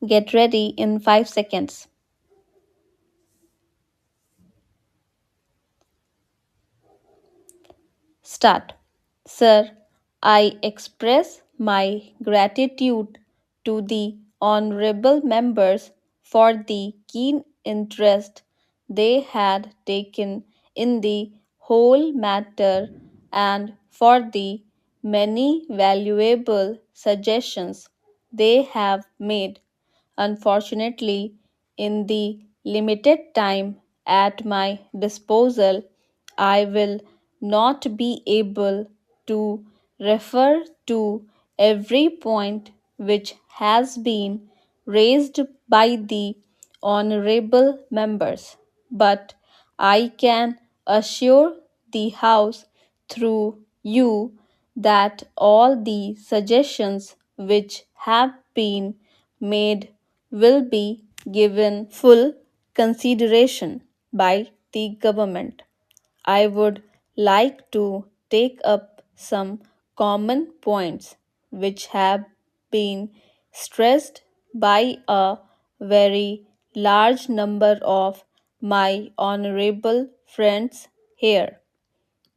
Get ready in 5 seconds. Start. Sir, I express my gratitude to the honorable members for the keen interest they had taken in the whole matter and for the many valuable suggestions they have made. Unfortunately, in the limited time at my disposal, I will not be able to refer to every point which has been raised by the honorable members, but I can assure the House through you that all the suggestions which have been made will be given full consideration by the government. I would like to take up some common points which have been stressed by a very large number of my honorable friends here.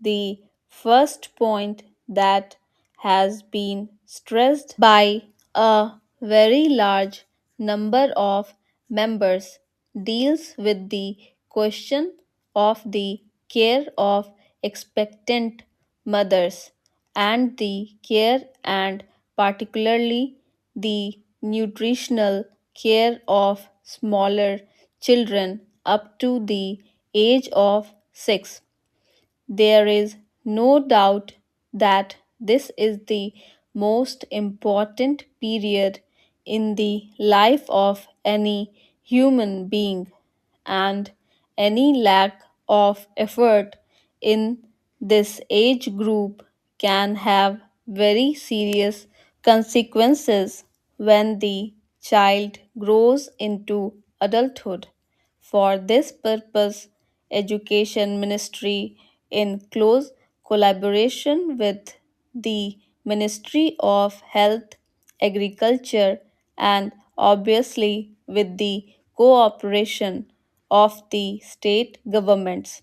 The first point that has been stressed by a very large number of members deals with the question of the care of expectant mothers and the care and particularly the nutritional care of smaller children up to the age of 6. There is no doubt that this is the most important period in the life of any human being, and any lack of effort in this age group can have very serious consequences when the child grows into adulthood. For this purpose, Education Ministry in close collaboration with the Ministry of Health, Agriculture and obviously with the cooperation of the state governments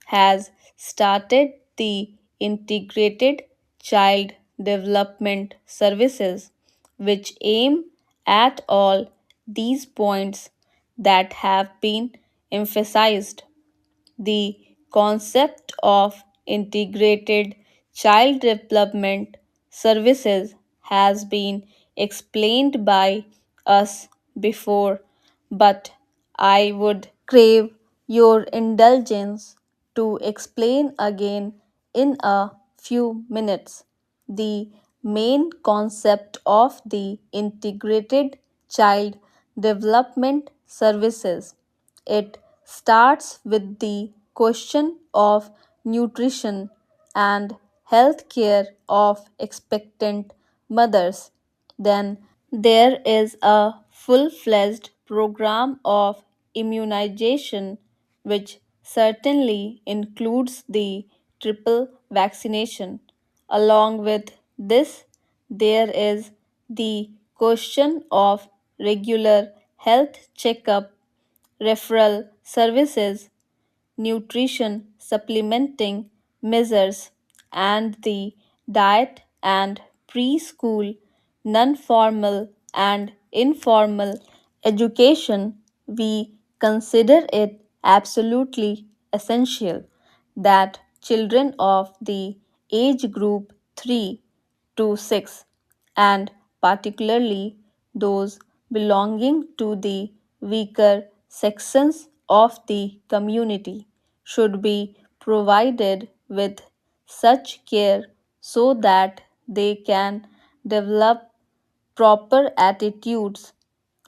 has started the integrated child development services which aim at all these points that have been emphasized. The concept of integrated child development services has been explained by us before, but I would crave your indulgence to explain again in a few minutes. The main concept of the integrated child development services. It starts with the question of nutrition and health care of expectant mothers. Then there is a full fledged program of immunization, which certainly includes the triple vaccination. Along with this, there is the question of regular health checkup, referral services, nutrition supplementing measures, and the diet and preschool, non formal and informal education. We consider it absolutely essential that children of the age group 3 to 6, and particularly those belonging to the weaker sections of the community, should be provided with such care so that they can develop proper attitudes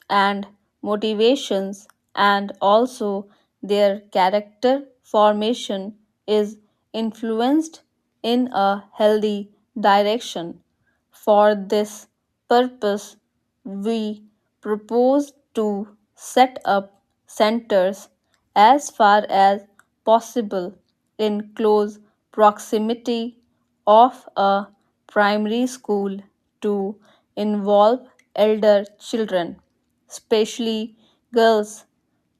and motivations, and also their character formation is influenced in a healthy direction. For this purpose, we propose to set up centers as far as possible in close proximity of a primary school to involve elder children. especially girls,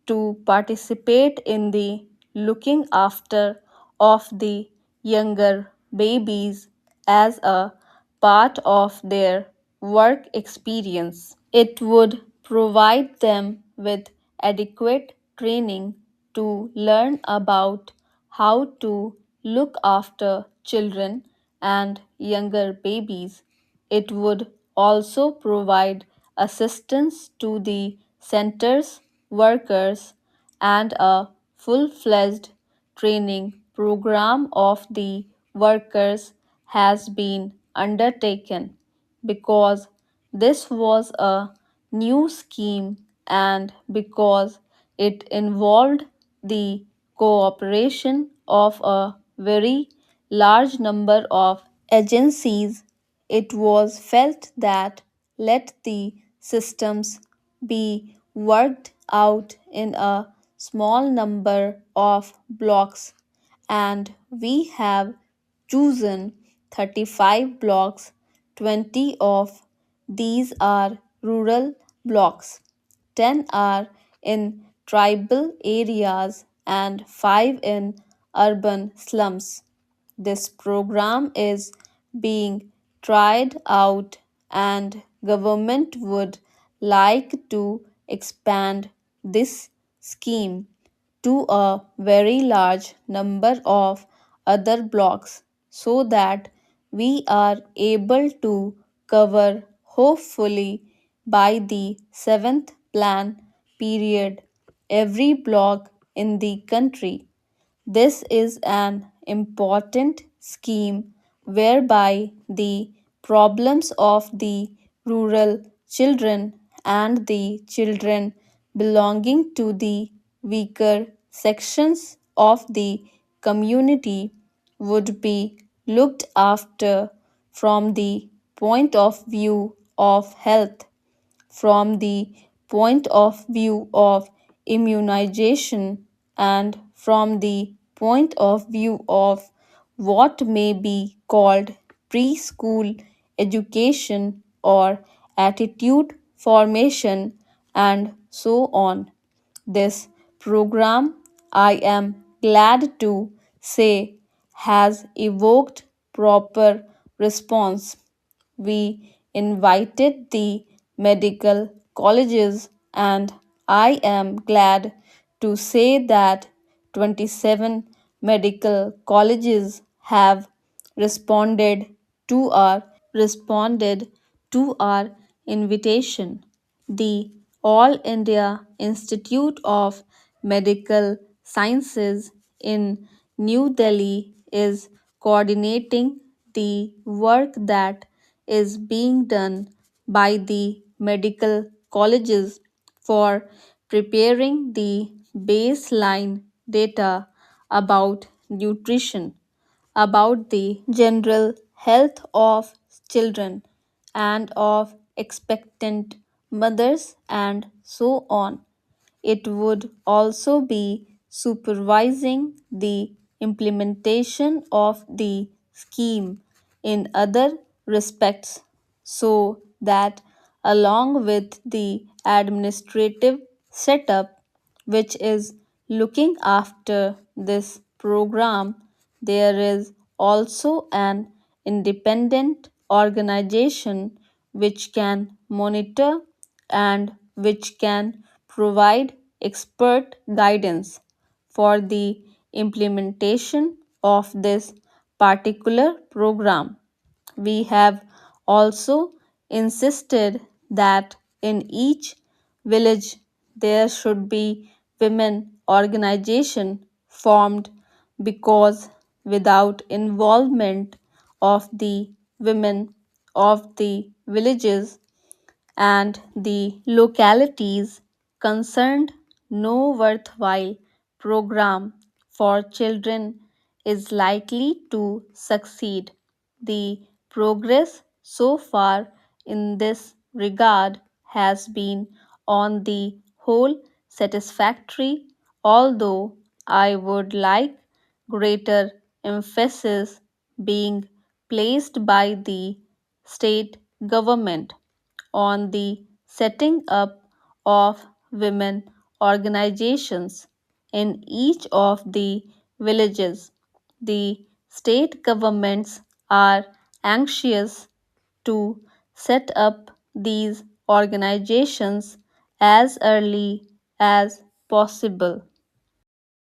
to participate in the looking after of the younger babies as a part of their work experience. It would provide them with adequate training to learn about how to look after children and younger babies. It would also provide assistance to the center's workers and a full fledged training program of the workers has been undertaken because this was a new scheme and because it involved the cooperation of a very large number of agencies. It was felt that let the systems be worked out in a small number of blocks, and we have chosen 35 blocks. 20 of these are rural blocks, 10 are in tribal areas, and 5 in urban slums. This program is being tried out and government would like to expand this scheme to a very large number of other blocks so that we are able to cover hopefully by the seventh plan period every block in the country. This is an important scheme whereby the problems of the rural children and the children belonging to the weaker sections of the community would be looked after from the point of view of health, from the point of view of immunization, and from the point of view of what may be called preschool education or attitude formation, and so on. This program, I am glad to say, has evoked proper response. We invited the medical colleges, and I am glad to say that 27 medical colleges have responded responded to our invitation. The All India Institute of Medical Sciences in New Delhi is coordinating the work that is being done by the medical colleges for preparing the baseline data about nutrition, about the general health of children and of expectant mothers, and so on. It would also be supervising the implementation of the scheme in other respects so that, along with the administrative setup which is looking after this program, there is also an independent organization which can monitor and which can provide expert guidance for the implementation of this particular program. We have also insisted that in each village there should be women organization formed because without involvement of the women of the villages and the localities concerned, no worthwhile program for children is likely to succeed. The progress so far in this regard has been, on the whole, satisfactory, although I would like greater emphasis being placed by the state government on the setting up of women organizations in each of the villages. The state governments are anxious to set up these organizations as early as possible.